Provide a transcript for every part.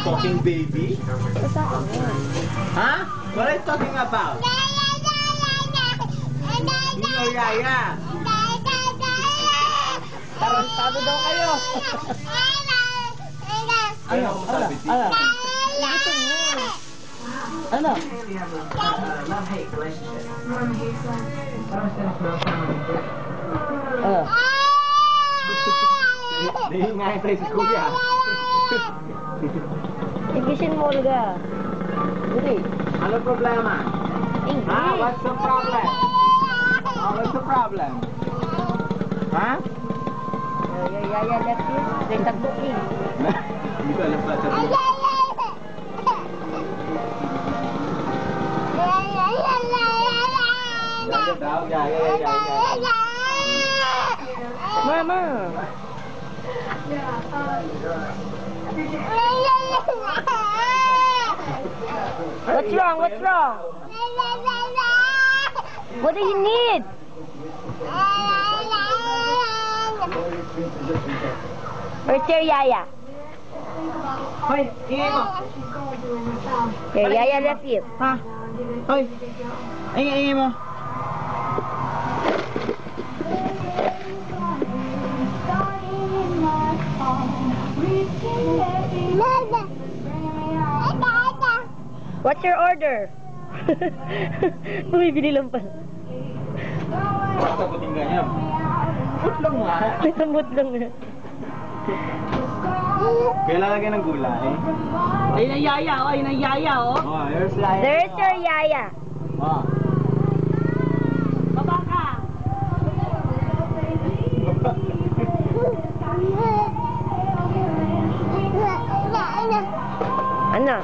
Talking baby? Huh? What are you talking about? Ino, Yaya. Tarantado daw kayo. Ano mo sabi dito? Ano? Love-hate relationship. Nahingahin tayo si Kuya. Igisin mo, Olga. Dili. Ano problema? English. What's the problem? What's the problem? Ha? Yaya, left you. May tagbuking. Hindi ko alam pa sabihin. Yaya daw, yaya. Mama. What's wrong? What's wrong? What do you need? Where's your Yaya? Hoy, ingay mo. Your Yaya left you. Ha? Hoy, ingay mo. What's your order? Bumibili lang pala. Basta puting ganyan. Put lang nga. May tambot lang na. Kaya lalagyan ng gulay. Ayun ang Yaya, oh. Ayun ang Yaya, oh. Oh, here's Yaya. There's your Yaya. Oh. Baba ka. Ano?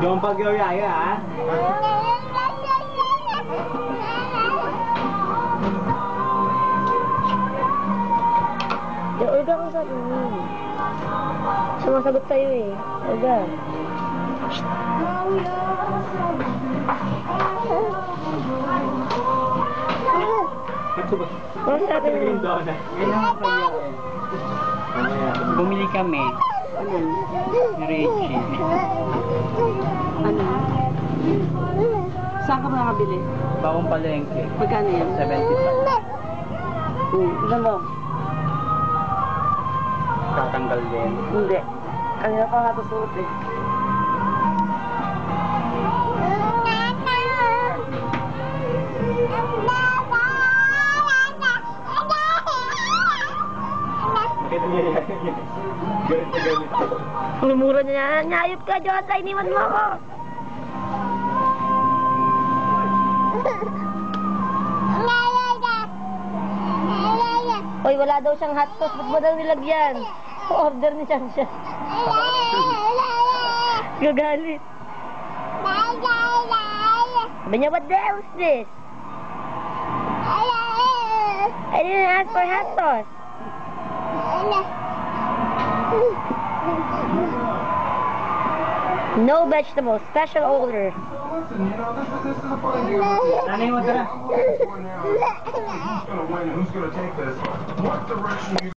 Yung pagyaw Yaya, ha? Yung Olga ko sabi mo. Sumasagot tayo eh. Olga. Ano sabi mo? Bumili kami. Ano? Richie. Ano? Saan ka ba nakabili? Bagong palengke. Magkano yan? 75. Ano mo? Tatanggal din. Hindi. Ano pa nga ito suot eh? Mumura niya. Nyayot ka, Jota. Iniwan mo ako. Hoy, wala daw siyang hot sauce. Ba't ba daw nilagyan? Order ni siya. Gagalit. Sabi niya, what the hell is this? I didn't ask for hot sauce. No vegetables, special order. Nanay mo, tara. Who's gonna win and who's gonna take this? What direction you